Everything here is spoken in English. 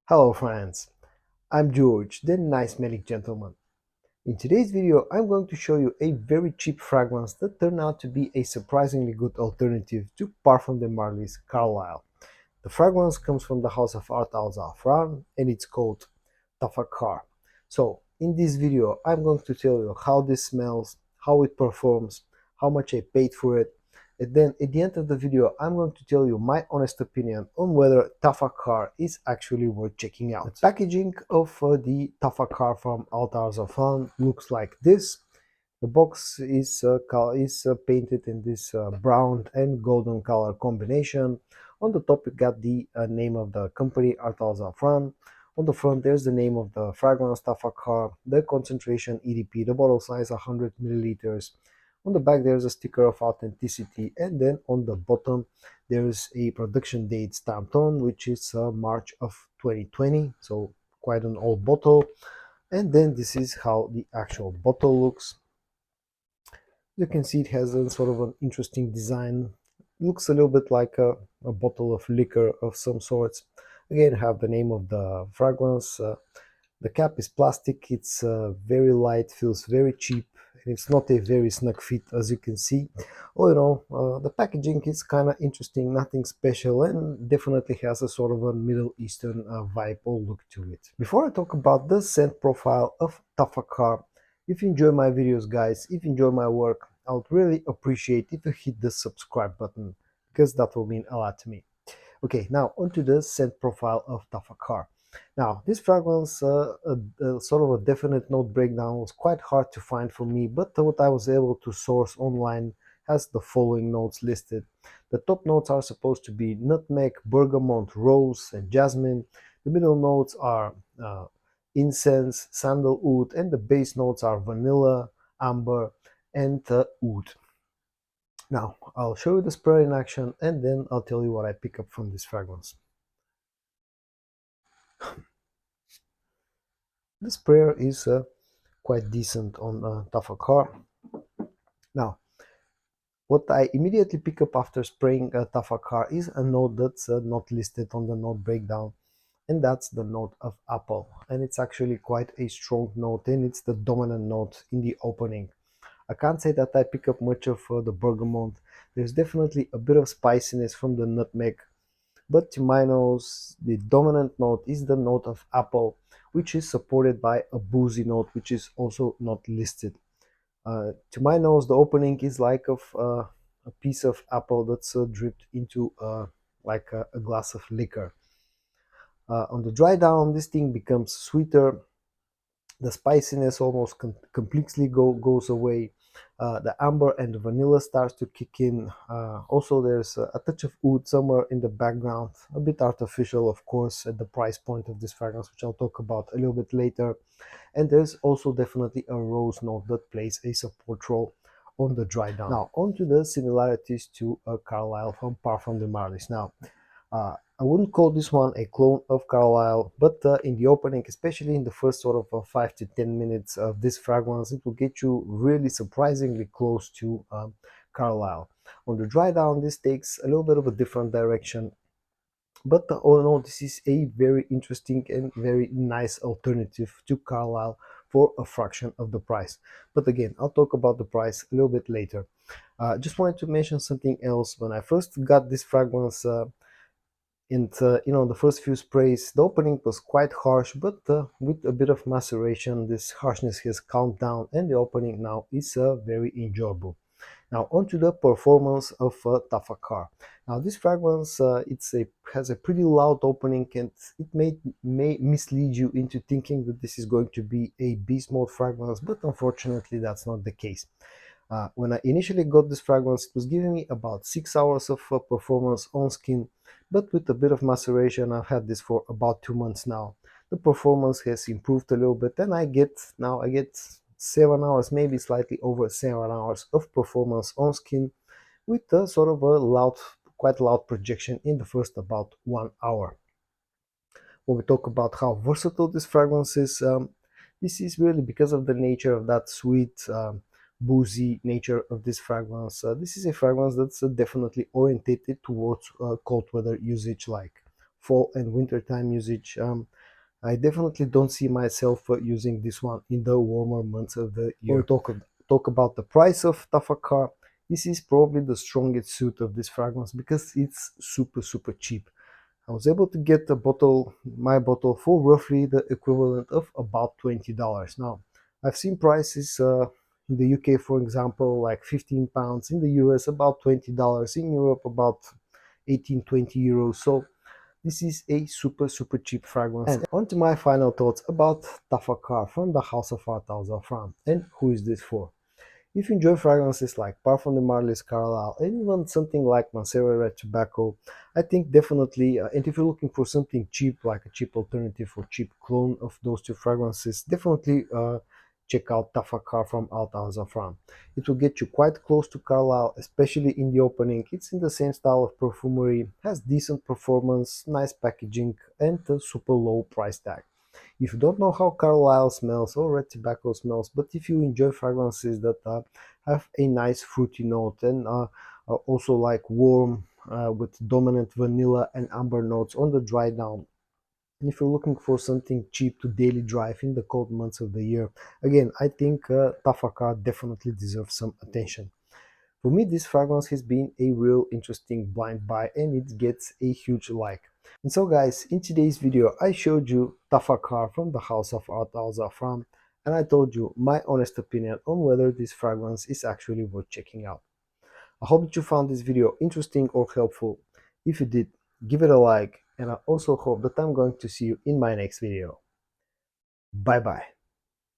Hello friends, I'm George, the nice smelling gentleman. In today's video, I'm going to show you a very cheap fragrance that turned out to be a surprisingly good alternative to Parfum de Marly's Carlisle. The fragrance comes from the house of Ard Al Zaafaran and it's called Tafakhar. So, in this video, I'm going to tell you how this smells, how it performs, how much I paid for it, and then at the end of the video, I'm going to tell you my honest opinion on whether Tafakhar is actually worth checking out. The packaging of the Tafakhar from Ard Al Zaafaran looks like this. The box is painted in this brown and golden color combination. On the top, you got the name of the company, Ard Al Zaafaran. On the front, there's the name of the fragrance, Tafakhar, the concentration, EDP, the bottle size, 100 milliliters. On the back, there's a sticker of authenticity, and then on the bottom, there's a production date stamped on, which is March of 2020, so quite an old bottle. And then this is how the actual bottle looks. You can see it has a sort of an interesting design. Looks a little bit like a bottle of liquor of some sorts. Again, have the name of the fragrance. The cap is plastic. It's very light, feels very cheap, and it's not a very snug fit, as you can see. All in all, the packaging is kind of interesting, nothing special, and definitely has a sort of a Middle Eastern vibe or look to it. Before I talk about the scent profile of Tafakhar, if you enjoy my videos, guys, if you enjoy my work, I would really appreciate if you hit the subscribe button, because that will mean a lot to me. Okay, now onto the scent profile of Tafakhar. Now, this fragrance, sort of a definite note breakdown, was quite hard to find for me, but what I was able to source online has the following notes listed. The top notes are supposed to be nutmeg, bergamot, rose, and jasmine. The middle notes are incense, sandalwood, and the base notes are vanilla, amber, and oud. Now, I'll show you the spray in action, and then I'll tell you what I pick up from this fragrance. The sprayer is quite decent on Tafakhar. Now, what I immediately pick up after spraying Tafakhar is a note that's not listed on the note breakdown, and that's the note of apple. And it's actually quite a strong note, and it's the dominant note in the opening. I can't say that I pick up much of the bergamot. There's definitely a bit of spiciness from the nutmeg, but to my nose, the dominant note is the note of apple, which is supported by a boozy note, which is also not listed. To my nose, the opening is like of a piece of apple that's dripped into like a glass of liquor. On the dry down, this thing becomes sweeter. The spiciness almost completely goes away. The amber and the vanilla starts to kick in. Also, there's a touch of oud somewhere in the background, a bit artificial, of course, at the price point of this fragrance, which I'll talk about a little bit later. And there's also definitely a rose note that plays a support role on the dry down. Now, on to the similarities to Carlisle from Parfum de Marly's. Now, I wouldn't call this one a clone of Carlisle, but in the opening, especially in the first sort of 5 to 10 minutes of this fragrance, it will get you really surprisingly close to Carlisle. On the dry down, this takes a little bit of a different direction, but all in all, this is a very interesting and very nice alternative to Carlisle for a fraction of the price. But again, I'll talk about the price a little bit later. Just wanted to mention something else. When I first got this fragrance, and the first few sprays, the opening was quite harsh, but with a bit of maceration, this harshness has calmed down, and the opening now is very enjoyable. Now onto the performance of Tafakhar. Now this fragrance, has a pretty loud opening, and it may mislead you into thinking that this is going to be a beast mode fragrance, but unfortunately that's not the case. When I initially got this fragrance, it was giving me about 6 hours of performance on skin, but with a bit of maceration, I've had this for about 2 months now. The performance has improved a little bit, and I get 7 hours, maybe slightly over 7 hours of performance on skin, with a sort of a quite loud projection in the first about 1 hour. When we talk about how versatile this fragrance is, this is really because of the nature of that sweet, boozy nature of this fragrance. This is a fragrance that's definitely orientated towards cold weather usage, like fall and winter time usage. I definitely don't see myself using this one in the warmer months of the year. Talk about the price of Tafakhar. This is probably the strongest suit of this fragrance because it's super cheap. I was able to get my bottle for roughly the equivalent of about $20. Now, I've seen prices in the UK, for example, like £15, in the US about $20, in Europe about 18-20 euros. So this is a super cheap fragrance. And on to my final thoughts about Tafakhar from the house of Ard Al Zaafaran. And who is this for? If you enjoy fragrances like Parfum de Marly's Carlisle and even something like Mancera Red Tobacco, I think definitely, and if you're looking for something cheap, like a cheap alternative or cheap clone of those two fragrances, definitely check out Tafakhar from Ard Al Zaafaran. It will get you quite close to Carlisle, especially in the opening. It's in the same style of perfumery, has decent performance, nice packaging, and a super low price tag. If you don't know how Carlisle smells or red tobacco smells, but if you enjoy fragrances that have a nice fruity note and are also like warm with dominant vanilla and amber notes on the dry down, and if you're looking for something cheap to daily drive in the cold months of the year, again, I think Tafakhar definitely deserves some attention. For me, this fragrance has been a real interesting blind buy and it gets a huge like. And so guys, in today's video, I showed you Tafakhar from the house of Ard Al Zaafaran, and I told you my honest opinion on whether this fragrance is actually worth checking out. I hope that you found this video interesting or helpful. If you did, give it a like, and I also hope that I'm going to see you in my next video. Bye bye.